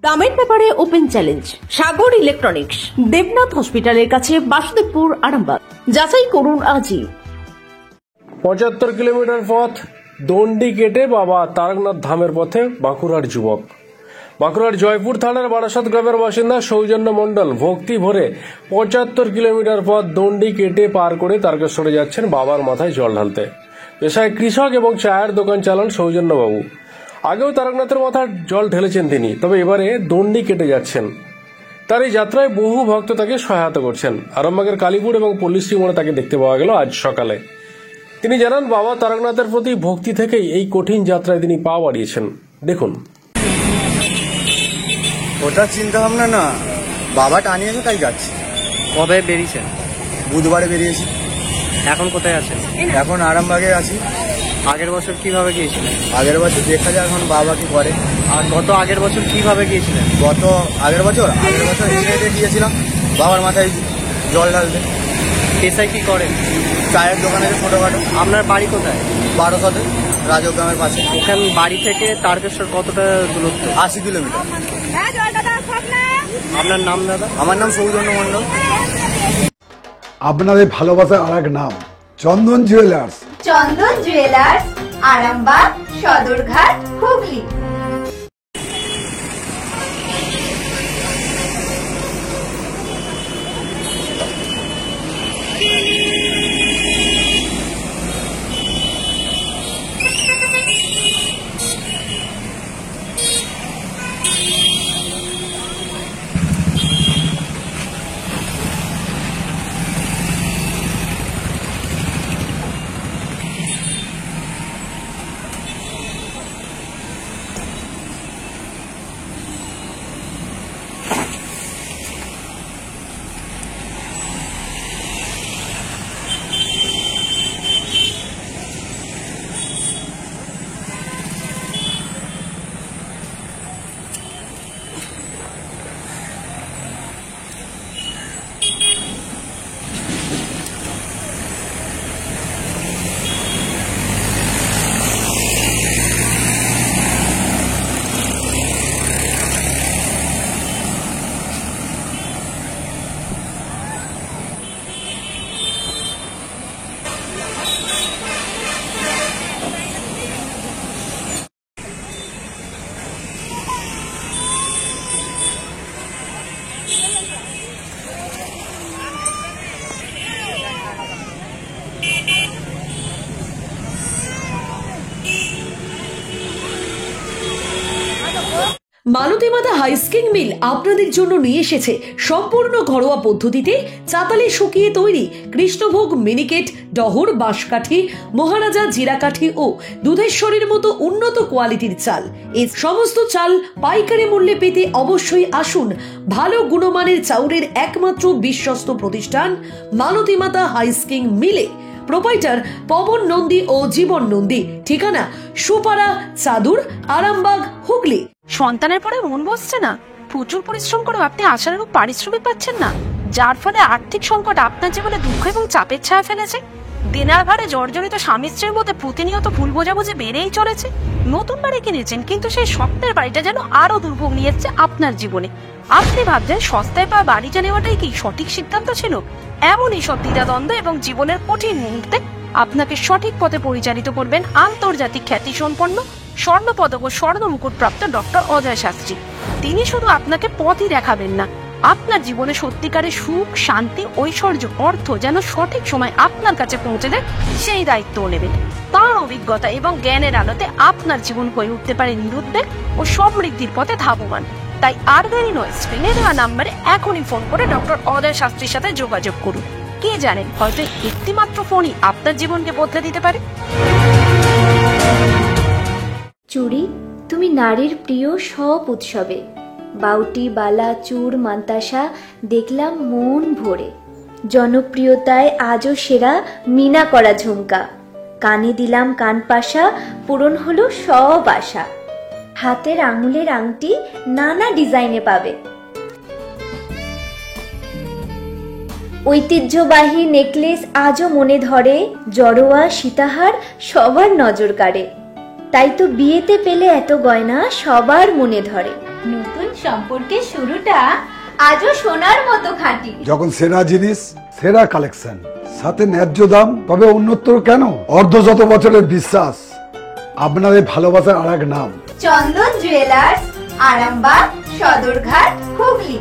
দামের ব্যাপারে open challenge সাগর electronics, Debnath হসপিটালের কাছে, বাসুদেবপুর, আরামবাগ। যাচাই করুন আজই। ৭৫ কিলোমিটার পথ দণ্ডি কেটে বাবা তারকনাথ ধামের পথে বাঁকুড়ার যুবক। বাঁকুড়ার জয়পুর থানার বারাসাত গ্রামের বাসিন্দা সৌজন্য মণ্ডল ভক্তি ভরে ৭৫ কিলোমিটার পথ দণ্ডি কেটে পার করে তারকেশ্বরে যাচ্ছেন বাবার মাথায় জল ঢালতে। পেশায় কৃষক এবং চায়ের দোকান চালান সৌজন্যবাবু। আগেও তারকনাথের মাথায় জল ঢেলেছেন তিনি, তবে এবারে দণ্ডি কেটে যাচ্ছেন। তার এই যাত্রায় বহু ভক্ত তাকে সহায়তা করছেন। আরামবাগের কালীপুর এবং পল্লীশ্রী মোড়ে তাকে দেখতে পাওয়া গেল আজ সকালে। তিনি জানান, বাবা তারকনাথের প্রতি ভক্তি থেকেই এই কঠিন যাত্রায় তিনি পা বাড়িয়েছেন। দেখুন। ওটা চিন্তা ভাবনা না, বাবা টানিয়েছে তাই যাচ্ছি। কবে বেরিয়েছেন? বুধবারে বেরিয়েছি। এখন কোথায় আছেন? এখন আরামবাগে আছি। আগের বছর কিভাবে গিয়েছিলেন? আগের বছর দেখা যায় এখন বাবা কি করে। আর আগের বছর কিভাবে গিয়েছিলেন? আগের বছর হেঁটে গিয়েছিলাম বাবার মাথায় জল ঢালতে। পেশায় কি করেন? চায়ের দোকানে ছোটখাটো। আপনার বাড়ি কোথায়? বারাসাতে, রাজগ্রামের পাশে। ওখান বাড়ি থেকে তারকেশ্বর কতটা দূরত্ব? ৮০ কিলোমিটার। আপনার নাম দাদা? আমার নাম সৌজন্য মণ্ডল। আপনাদের ভালোবাসার আর এক নাম চন্দন জুয়েলার্স। চন্দন জুয়েলার্স, আরামবাগ, সদরঘাট, হুগলি। মালতী মাতা হাইস্কিং মিল আপনাদের জন্য নিয়ে এসেছে সম্পূর্ণ ঘরোয়া পদ্ধতিতে চাতালে শুকিয়ে তৈরি কৃষ্ণভোগ মিনিকেট, ডহর, বাঁশকাঠি, মহারাজা জিরাকাঠি ও দুধেশ্বরীর মতো উন্নত কোয়ালিটির চাল। এই সমস্ত চাল পাইকারি মূল্যে পেতে অবশ্যই আসুন ভালো গুণমানের চাউলের একমাত্র বিশ্বস্ত প্রতিষ্ঠান মালতী মাতা হাইস্কিং মিলে। প্রোপাইটার পবন নন্দী ও জীবন নন্দী। ঠিকানা সুপারা, চাদুর, আরামবাগ, হুগলি। সন্তানের পরে মন বসছে না, প্রচুর পরিশ্রম করেও আপনি আশানুরূপ পারিশ্রমিক পাচ্ছেন না, যার ফলে আর্থিক সংকট আপনার জীবনে দুঃখ এবং চাপের ছায়া ফেলেছে। দেনার ভারে জর্জরিত স্বামী স্ত্রীর মধ্যে প্রতিনিয়ত ভুল বোঝাবুঝি বেড়েই চলেছে। নতুন বাড়ি কিনেছেন, কিন্তু সেই স্বপ্নের বাড়িটা যেন আরো দুর্ভোগ নিয়ে এসেছে আপনার জীবনে। আপনি ভাবছেন সস্তায় পাওয়া বাড়িটা নেওয়াটাই কি সঠিক সিদ্ধান্ত ছিল? এমনই সব দ্বিধাদ্বন্দ্ব এবং জীবনের কঠিন মুহূর্তে আপনাকে সঠিক পথে পরিচালিত করবেন আন্তর্জাতিক খ্যাতি সম্পন্ন স্বর্ণপদক ও স্বর্ণ মুকুট প্রাপ্ত ডক্টর অজয় শাস্ত্রী। তিনি শুধু আপনাকে পথই দেখাবেন না, আপনার জীবনে সত্যিকারের সুখ, শান্তি, ঐশ্বর্য, অর্থ যেন সঠিক সময় আপনার কাছে পৌঁছে দেয় সেই দায়িত্বও নেবেন। তার অভিজ্ঞতা এবং জ্ঞানের আলোতে আপনার জীবন হয়ে উঠতে পারে নিরুদ্বেগ ও সমৃদ্ধির পথে ধাবমান। তাই আর দেরি নয়, স্ক্রিনে দেওয়া নাম্বারে এখনই ফোন করে ডক্টর অজয় শাস্ত্রীর সাথে যোগাযোগ করুন। কে জানেন, হয়তো একটি মাত্র ফোনই আপনার জীবনকে বদলে দিতে পারে। চুড়ি, তুমি নারীর প্রিয় সব উৎসবে। বাউটি, বালা, চূড়, মান্তাসা দেখলাম মন ভরে। জনপ্রিয়তায় আজও সেরা মিনা করা ঝুমকা। কানে দিলাম কানপাশা, পূরণ হলো সব আশা। হাতের আঙুলের আংটি নানা ডিজাইনে পাবে। ঐতিহ্যবাহী নেকলেস আজও মনে ধরে। জড়োয়া, সীতাহার সবার নজর কাড়ে। তাই তো বিয়েতে পেলে এত গয়না সবার মনে ধরে। নতুন সম্পর্কের শুরুটা আজও সোনার মতো খাঁটি। যখন সেরা জিনিস, সেরা কালেকশন, সাথে ন্যায্য দাম, তবে উন্নতর কেন? অর্ধশত বছরের বিশ্বাস, আপনাদের ভালোবাসার আর এক নাম। চন্দন জুয়েলার্স, আরামবাগ, সদরঘাট, হুগলি।